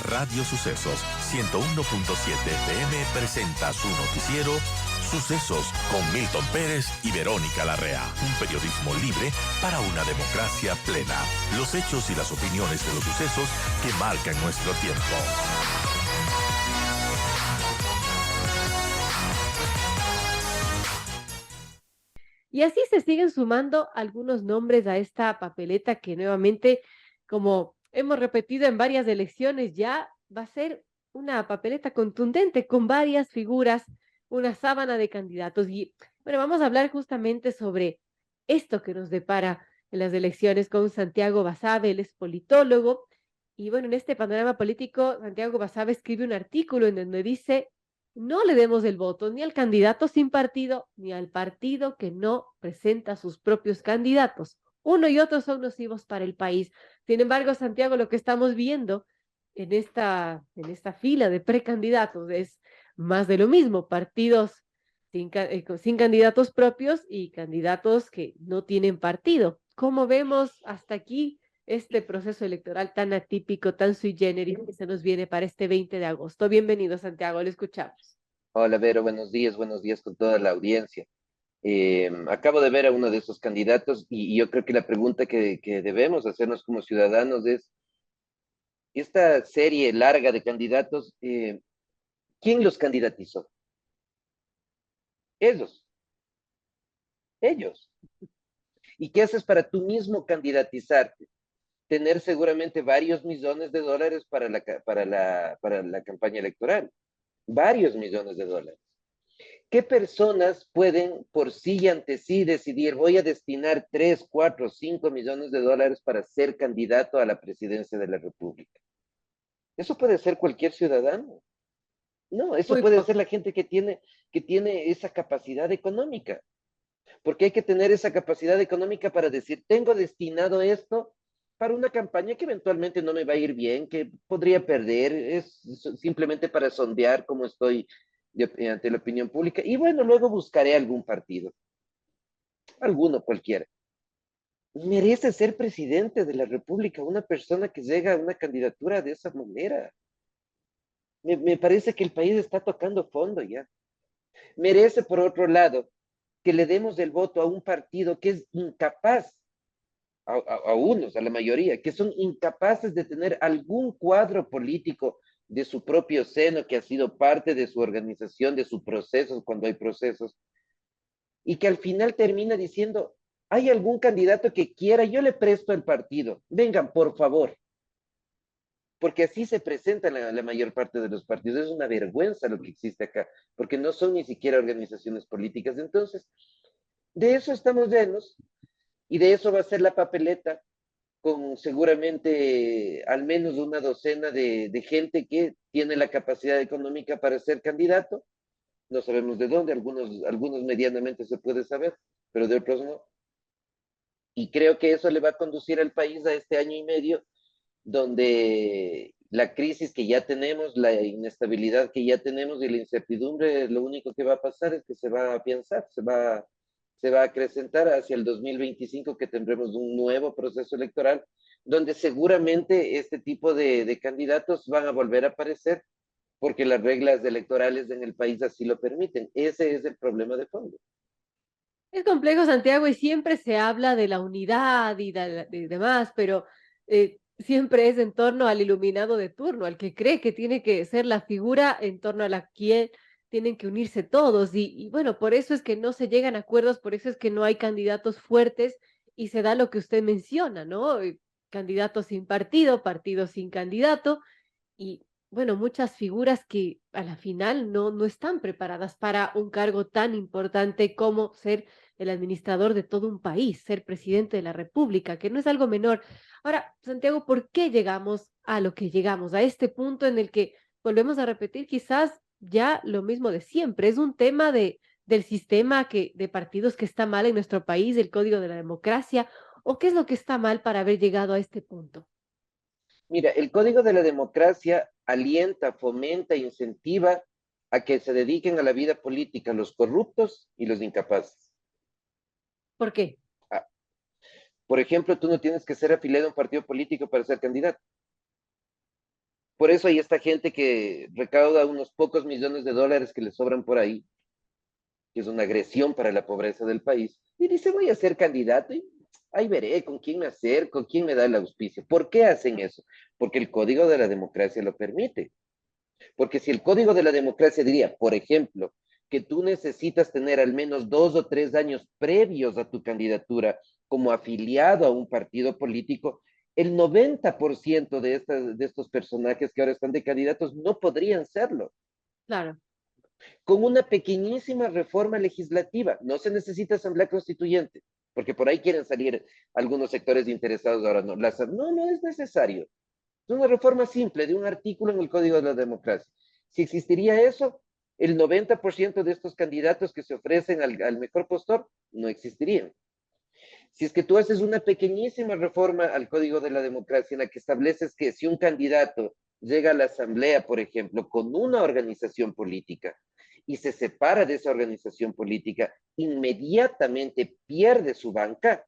Radio Sucesos 101.7 FM presenta su noticiero Sucesos con Milton Pérez y Verónica Larrea. Un periodismo libre para una democracia plena. Los hechos y las opiniones de los sucesos que marcan nuestro tiempo. Y así se siguen sumando algunos nombres a esta papeleta que nuevamente, como hemos repetido en varias elecciones, ya va a ser una papeleta contundente con varias figuras, una sábana de candidatos. Y bueno, vamos a hablar justamente sobre esto que nos depara en las elecciones con Santiago Basabe, él es politólogo. Y bueno, en este panorama político, Santiago Basabe escribe un artículo en donde dice: no le demos el voto ni al candidato sin partido, ni al partido que no presenta sus propios candidatos. Uno y otro son nocivos para el país. Sin embargo, Santiago, lo que estamos viendo en esta fila de precandidatos es más de lo mismo, partidos sin candidatos propios y candidatos que no tienen partido. ¿Cómo vemos hasta aquí este proceso electoral tan atípico, tan sui generis que se nos viene para este 20 de agosto? Bienvenido, Santiago, lo escuchamos. Hola, Vero, buenos días con toda la audiencia. Acabo de ver a uno de esos candidatos y yo creo que la pregunta que debemos hacernos como ciudadanos es, esta serie larga de candidatos, ¿quién los candidatizó? Ellos, ellos. ¿Y qué haces para tú mismo candidatizarte? Tener seguramente varios millones de dólares para la campaña electoral, varios millones de dólares. ¿Qué personas pueden por sí y ante sí decidir, voy a destinar 3, 4, 5 millones de dólares para ser candidato a la presidencia de la República? Eso puede ser cualquier ciudadano. No, eso Muy puede poco. ser la gente que tiene esa capacidad económica, porque hay que tener esa capacidad económica para decir, tengo destinado esto para una campaña que eventualmente no me va a ir bien, que podría perder, es simplemente para sondear cómo estoy ante la opinión pública. Y bueno, luego buscaré algún partido, alguno cualquiera. Merece ser presidente de la República una persona que llega a una candidatura de esa manera. Me parece que el país está tocando fondo ya. Merece, por otro lado, que le demos el voto a un partido que es incapaz, a unos, a la mayoría, que son incapaces de tener algún cuadro político de su propio seno, que ha sido parte de su organización, de sus procesos, cuando hay procesos, y que al final termina diciendo, hay algún candidato que quiera, yo le presto el partido, vengan, por favor, porque así se presenta la mayor parte de los partidos. Es una vergüenza lo que existe acá, porque no son ni siquiera organizaciones políticas. Entonces, de eso estamos llenos, y de eso va a ser la papeleta, con seguramente al menos una docena de gente que tiene la capacidad económica para ser candidato. No sabemos de dónde, algunos medianamente se puede saber, pero de otros no. Y creo que eso le va a conducir al país a este año y medio, donde la crisis que ya tenemos, la inestabilidad que ya tenemos y la incertidumbre, lo único que va a pasar es que se va a afianzar, se va a acrecentar hacia el 2025, que tendremos un nuevo proceso electoral, donde seguramente este tipo de candidatos van a volver a aparecer, porque las reglas electorales en el país así lo permiten. Ese es el problema de fondo. Es complejo, Santiago, y siempre se habla de la unidad y de demás, pero siempre es en torno al iluminado de turno, al que cree que tiene que ser la figura en torno a la que tienen que unirse todos. Y bueno, por eso es que no se llegan a acuerdos, por eso es que no hay candidatos fuertes y se da lo que usted menciona, ¿no? Candidatos sin partido, partidos sin candidato y bueno, muchas figuras que a la final no están preparadas para un cargo tan importante como ser el administrador de todo un país, ser presidente de la República, que no es algo menor. Ahora, Santiago, ¿por qué llegamos a lo que llegamos, a este punto en el que volvemos a repetir quizás ya lo mismo de siempre? Es un tema del sistema de partidos que está mal en nuestro país, del código de la democracia, o qué es lo que está mal para haber llegado a este punto. Mira, el Código de la Democracia alienta, fomenta, incentiva a que se dediquen a la vida política los corruptos y los incapaces. ¿Por qué? Ah, por ejemplo, tú no tienes que ser afiliado a un partido político para ser candidato. Por eso hay esta gente que recauda unos pocos millones de dólares que le sobran por ahí, que es una agresión para la pobreza del país, y dice, voy a ser candidato y ahí veré con quién me acerco, quién me da el auspicio. ¿Por qué hacen eso? Porque el código de la democracia lo permite. Porque si el código de la democracia diría, por ejemplo, que tú necesitas tener al menos 2 o 3 años previos a tu candidatura como afiliado a un partido político, el 90% de estos personajes que ahora están de candidatos no podrían serlo. Claro. Con una pequeñísima reforma legislativa. No se necesita asamblea constituyente, porque por ahí quieren salir algunos sectores interesados ahora. No, no es necesario. Es una reforma simple de un artículo en el Código de la Democracia. Si existiría eso, el 90% de estos candidatos que se ofrecen al mejor postor no existirían. Si es que tú haces una pequeñísima reforma al Código de la Democracia en la que estableces que si un candidato llega a la asamblea, por ejemplo, con una organización política y se separa de esa organización política, inmediatamente pierde su banca.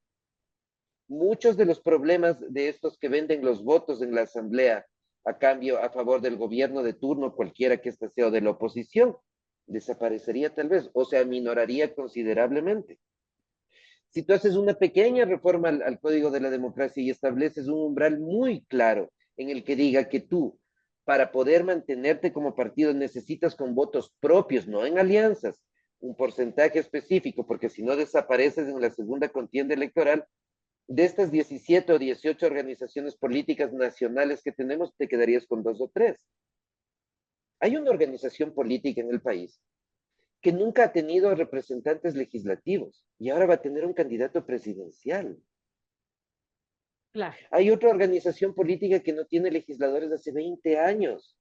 Muchos de los problemas de estos que venden los votos en la asamblea a cambio, a favor del gobierno de turno, cualquiera que éste sea, o de la oposición, desaparecería tal vez o se aminoraría considerablemente. Si tú haces una pequeña reforma al Código de la Democracia y estableces un umbral muy claro en el que diga que tú, para poder mantenerte como partido, necesitas con votos propios, no en alianzas, un porcentaje específico, porque si no desapareces en la segunda contienda electoral, de estas 17 o 18 organizaciones políticas nacionales que tenemos, te quedarías con 2 o 3. Hay una organización política en el país que nunca ha tenido representantes legislativos y ahora va a tener un candidato presidencial. Claro. Hay otra organización política que no tiene legisladores hace 20 años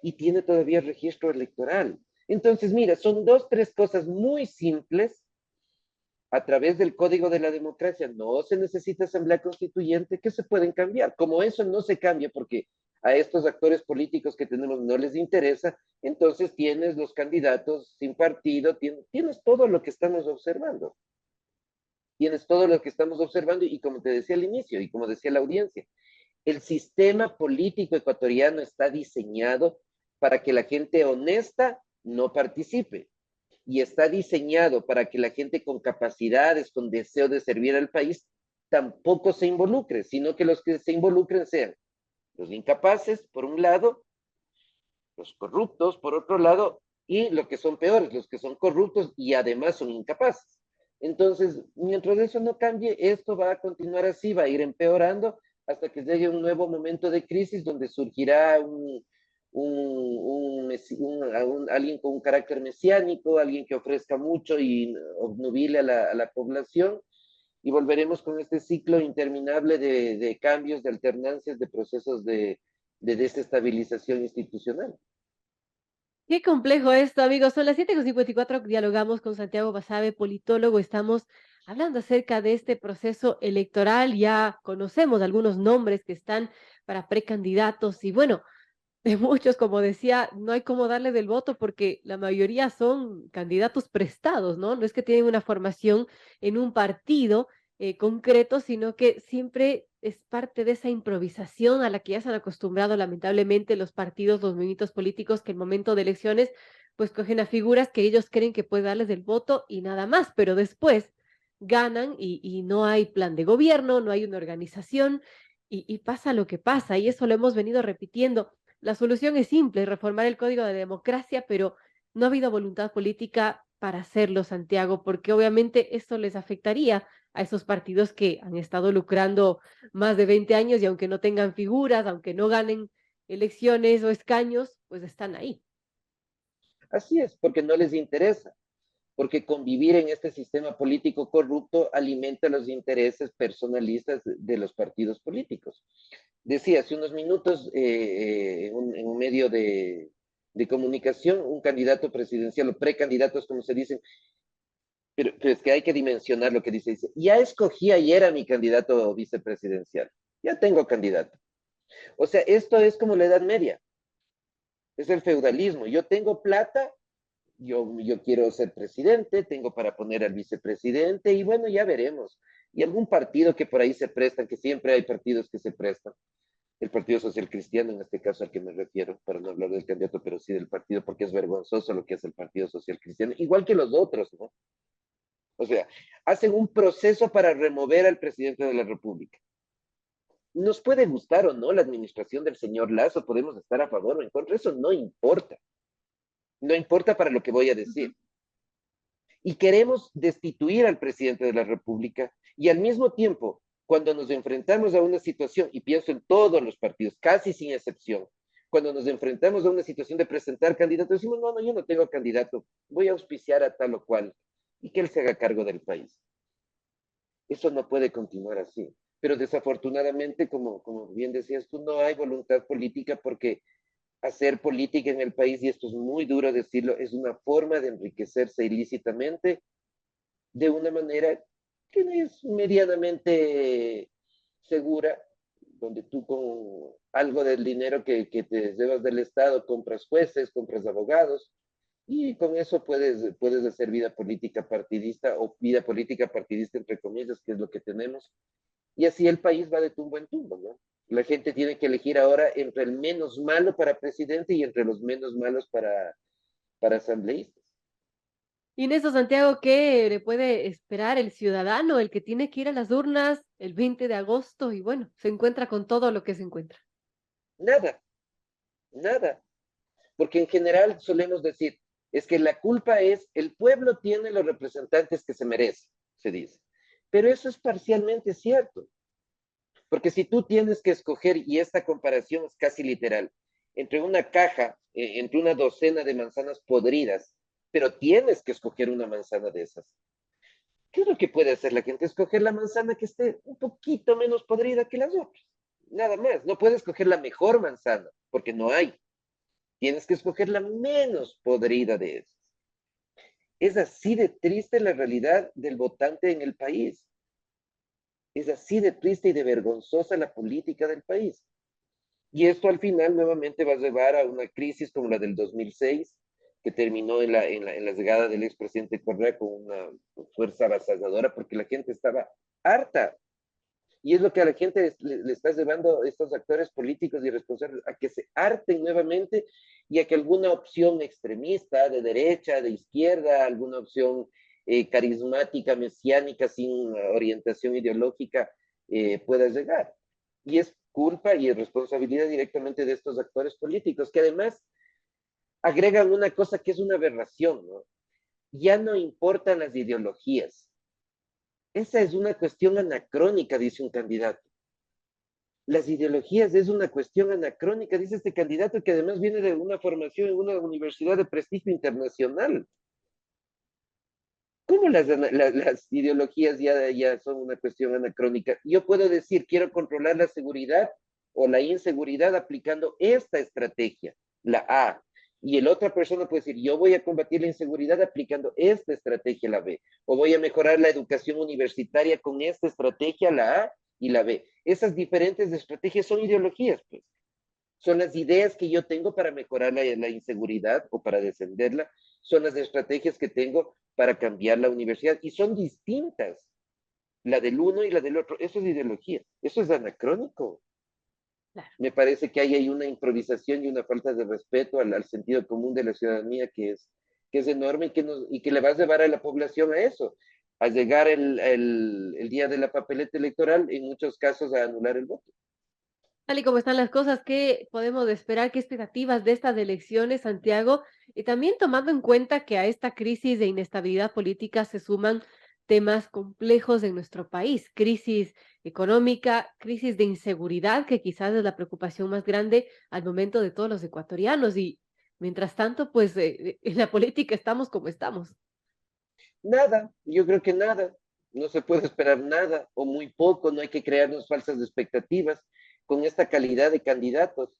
y tiene todavía registro electoral. Entonces, mira, son 2, 3 cosas muy simples a través del Código de la Democracia. No se necesita asamblea constituyente que se pueden cambiar. Como eso no se cambia porque a estos actores políticos que tenemos no les interesa, entonces tienes los candidatos sin partido, tienes todo lo que estamos observando. Tienes todo lo que estamos observando y como te decía al inicio y como decía la audiencia, el sistema político ecuatoriano está diseñado para que la gente honesta no participe y está diseñado para que la gente con capacidades, con deseo de servir al país, tampoco se involucre, sino que los que se involucren sean los incapaces, por un lado, los corruptos, por otro lado, y lo que son peores, los que son corruptos y además son incapaces. Entonces, mientras eso no cambie, esto va a continuar así, va a ir empeorando hasta que llegue un nuevo momento de crisis donde surgirá alguien con un carácter mesiánico, alguien que ofrezca mucho y obnubile a la población, y volveremos con este ciclo interminable de cambios, de alternancias, de procesos de desestabilización institucional. Qué complejo esto, amigos. Son las 7:54. Dialogamos con Santiago Basabe, politólogo. Estamos hablando acerca de este proceso electoral. Ya conocemos algunos nombres que están para precandidatos y bueno, de muchos, como decía, no hay cómo darle del voto porque la mayoría son candidatos prestados, ¿no? No es que tienen una formación en un partido concreto, sino que siempre es parte de esa improvisación a la que ya se han acostumbrado lamentablemente los partidos, los movimientos políticos, que en momento de elecciones pues cogen a figuras que ellos creen que puede darles del voto y nada más, pero después ganan y no hay plan de gobierno, no hay una organización y pasa lo que pasa y eso lo hemos venido repitiendo. La solución es simple, reformar el Código de Democracia, pero no ha habido voluntad política para hacerlo, Santiago, porque obviamente esto les afectaría a esos partidos que han estado lucrando más de 20 años y aunque no tengan figuras, aunque no ganen elecciones o escaños, pues están ahí. Así es, porque no les interesa, porque convivir en este sistema político corrupto alimenta los intereses personalistas de los partidos políticos. Decía hace unos minutos en un medio de comunicación, un candidato presidencial o precandidatos, como se dicen, pero es que hay que dimensionar lo que dice. Dice, ya escogí ayer a mi candidato vicepresidencial, ya tengo candidato. O sea, esto es como la Edad Media, es el feudalismo. Yo tengo plata, yo quiero ser presidente, tengo para poner al vicepresidente y bueno, ya veremos. Y algún partido que por ahí se prestan, que siempre hay partidos que se prestan. el Partido Social Cristiano, en este caso al que me refiero, para no hablar del candidato, pero sí del partido, porque es vergonzoso lo que hace el Partido Social Cristiano, igual que los otros, ¿no? O sea, hacen un proceso para remover al presidente de la República. Nos puede gustar o no la administración del señor Lazo, podemos estar a favor o en contra, eso no importa. No importa para lo que voy a decir. Y queremos destituir al presidente de la República y al mismo tiempo, cuando nos enfrentamos a una situación, y pienso en todos los partidos, casi sin excepción, cuando nos enfrentamos a una situación de presentar candidatos, decimos, no, no, yo no tengo candidato, voy a auspiciar a tal o cual, y que él se haga cargo del país. Eso no puede continuar así. Pero desafortunadamente, como bien decías tú, no hay voluntad política porque hacer política en el país, y esto es muy duro decirlo, es una forma de enriquecerse ilícitamente de una manera que no es medianamente segura, donde tú con algo del dinero que te llevas del Estado compras jueces, compras abogados, y con eso puedes hacer vida política partidista o vida política partidista entre comillas, que es lo que tenemos. Y así el país va de tumbo en tumbo, ¿no? La gente tiene que elegir ahora entre el menos malo para presidente y entre los menos malos para asambleístas. Y en eso, Santiago, ¿qué le puede esperar el ciudadano, el que tiene que ir a las urnas el 20 de agosto y bueno, se encuentra con todo lo que se encuentra? Nada, nada. Porque en general solemos decir, es que la culpa es, el pueblo tiene los representantes que se merece, se dice. Pero eso es parcialmente cierto. Porque si tú tienes que escoger, y esta comparación es casi literal, entre una caja, entre una docena de manzanas podridas, pero tienes que escoger una manzana de esas. ¿Qué es lo que puede hacer la gente? Escoger la manzana que esté un poquito menos podrida que las otras. Nada más. No puedes escoger la mejor manzana, porque no hay. Tienes que escoger la menos podrida de esas. Es así de triste la realidad del votante en el país. Es así de triste y de vergonzosa la política del país. Y esto al final nuevamente va a llevar a una crisis como la del 2006, que terminó en la llegada del expresidente Correa con una fuerza avasalladora, porque la gente estaba harta. Y es lo que a la gente le está llevando a estos actores políticos y responsables a que se harten nuevamente y a que alguna opción extremista, de derecha, de izquierda, alguna opción carismática, mesiánica, sin orientación ideológica, pueda llegar. Y es culpa y es responsabilidad directamente de estos actores políticos, que además agregan una cosa que es una aberración, ¿no? Ya no importan las ideologías. Esa es una cuestión anacrónica, dice un candidato. Las ideologías es una cuestión anacrónica, dice este candidato, que además viene de una formación en una universidad de prestigio internacional. ¿Cómo las ideologías ya son una cuestión anacrónica? Yo puedo decir, quiero controlar la seguridad o la inseguridad aplicando esta estrategia, la A. Y el otra persona puede decir, yo voy a combatir la inseguridad aplicando esta estrategia, la B. O voy a mejorar la educación universitaria con esta estrategia, la A y la B. Esas diferentes estrategias son ideologías, pues. Son las ideas que yo tengo para mejorar la inseguridad o para defenderla, son las estrategias que tengo para cambiar la universidad y son distintas, la del uno y la del otro. Eso es ideología, eso es anacrónico. Claro. Me parece que hay una improvisación y una falta de respeto al sentido común de la ciudadanía que es enorme y que le va a llevar a la población a eso, a llegar el día de la papeleta electoral, en muchos casos a anular el voto. Tal y como están las cosas, ¿qué podemos esperar? ¿Qué expectativas de estas elecciones, Santiago? Y también tomando en cuenta que a esta crisis de inestabilidad política se suman temas complejos en nuestro país, crisis económica, crisis de inseguridad, que quizás es la preocupación más grande al momento de todos los ecuatorianos. Y mientras tanto, pues en la política estamos como estamos. Nada, yo creo que nada, no se puede esperar nada o muy poco, no hay que crearnos falsas expectativas con esta calidad de candidatos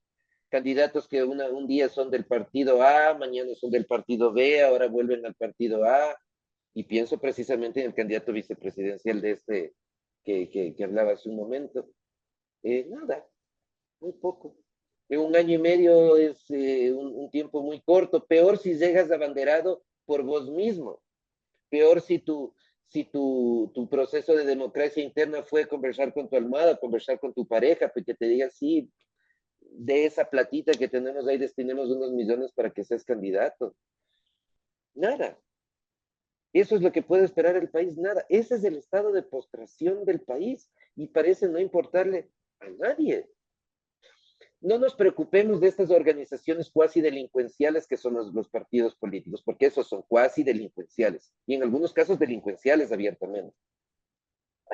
que un día son del partido A, mañana son del partido B, ahora vuelven al partido A, y pienso precisamente en el candidato vicepresidencial de este que hablaba hace un momento. Nada, muy poco. En un año y medio es un tiempo muy corto, peor si llegas abanderado por vos mismo. Peor si tu proceso de democracia interna fue conversar con tu almohada, conversar con tu pareja, pues que te diga, sí, de esa platita que tenemos ahí destinemos unos millones para que seas candidato. Nada. Eso es lo que puede esperar el país, nada. Ese es el estado de postración del país y parece no importarle a nadie. No nos preocupemos de estas organizaciones cuasi delincuenciales que son los partidos políticos, porque esos son cuasi delincuenciales y en algunos casos delincuenciales abiertamente.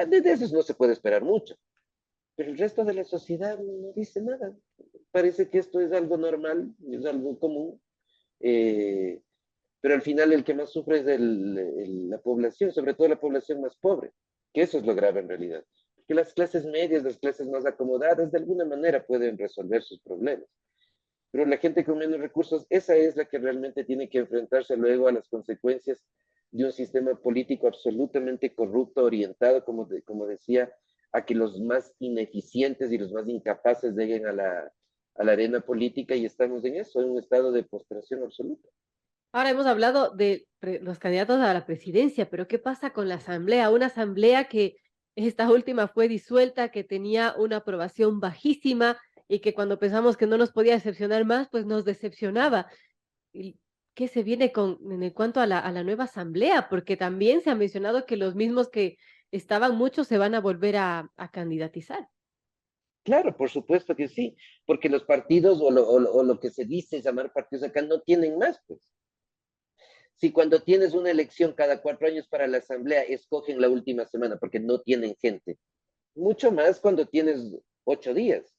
De esos no se puede esperar mucho, pero el resto de la sociedad no dice nada. Parece que esto es algo normal, es algo común, pero al final el que más sufre es la población, sobre todo la población más pobre, que eso es lo grave en realidad. Que las clases medias, las clases más acomodadas, de alguna manera pueden resolver sus problemas. Pero la gente con menos recursos, esa es la que realmente tiene que enfrentarse luego a las consecuencias de un sistema político absolutamente corrupto, orientado, como decía, a que los más ineficientes y los más incapaces lleguen a la arena política y estamos en eso, en un estado de postración absoluta. Ahora hemos hablado de los candidatos a la presidencia, pero ¿qué pasa con la asamblea? Una asamblea que esta última fue disuelta, que tenía una aprobación bajísima y que cuando pensamos que no nos podía decepcionar más, pues nos decepcionaba. ¿Y qué se viene en cuanto a la nueva asamblea? Porque también se ha mencionado que los mismos que estaban muchos se van a volver a candidatizar. Claro, por supuesto que sí, porque los partidos o lo que se dice llamar partidos acá no tienen más, pues. Si cuando tienes una elección cada 4 años para la asamblea, escogen la última semana porque no tienen gente. Mucho más cuando tienes 8 días.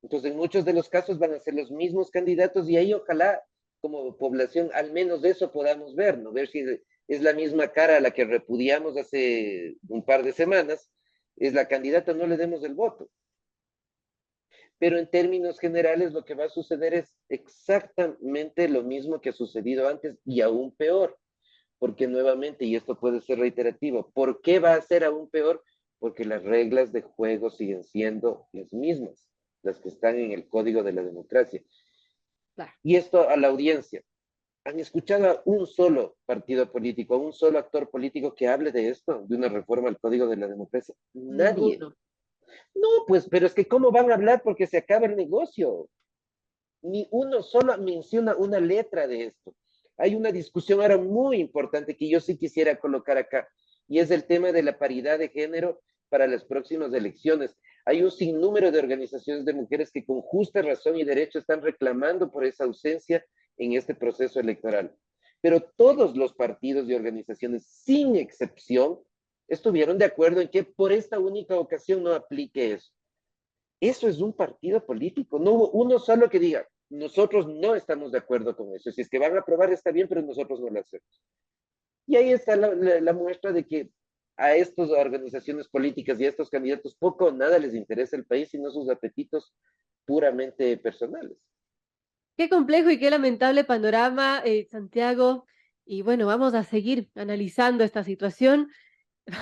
Entonces, en muchos de los casos van a ser los mismos candidatos y ahí ojalá como población al menos de eso podamos ver, ¿no? Ver si es la misma cara a la que repudiamos hace un par de semanas, es la candidata, no le demos el voto. Pero en términos generales lo que va a suceder es exactamente lo mismo que ha sucedido antes y aún peor, porque nuevamente, y esto puede ser reiterativo, ¿por qué va a ser aún peor? Porque las reglas de juego siguen siendo las mismas, las que están en el código de la democracia. Claro. Y esto a la audiencia. ¿Han escuchado a un solo partido político, a un solo actor político que hable de esto, de una reforma al código de la democracia? Nadie. Ninguno. No, pues, pero es que ¿cómo van a hablar? Porque se acaba el negocio. Ni uno solo menciona una letra de esto. Hay una discusión ahora muy importante que yo sí quisiera colocar acá, y es el tema de la paridad de género para las próximas elecciones. Hay un sinnúmero de organizaciones de mujeres que con justa razón y derecho están reclamando por esa ausencia en este proceso electoral. Pero todos los partidos y organizaciones, sin excepción, estuvieron de acuerdo en que por esta única ocasión no aplique eso. Eso es un partido político. No hubo uno solo que diga, nosotros no estamos de acuerdo con eso. Si es que van a aprobar está bien, pero nosotros no lo hacemos. Y ahí está la muestra de que a estas organizaciones políticas y a estos candidatos poco o nada les interesa el país, sino sus apetitos puramente personales. Qué complejo y qué lamentable panorama, Santiago. Y bueno, vamos a seguir analizando esta situación.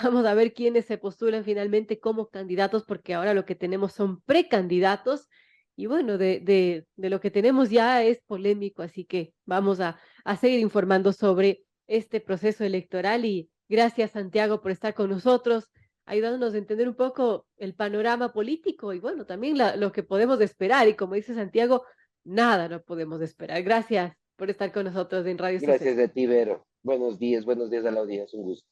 Vamos a ver quiénes se postulan finalmente como candidatos, porque ahora lo que tenemos son precandidatos. Y bueno, de lo que tenemos ya es polémico, así que vamos a seguir informando sobre este proceso electoral. Y gracias, Santiago, por estar con nosotros, ayudándonos a entender un poco el panorama político y bueno, también lo que podemos esperar. Y como dice Santiago, nada no podemos esperar. Gracias por estar con nosotros en Radio Gracias Suceso. a ti, Vero. Buenos días a la audiencia. Un gusto.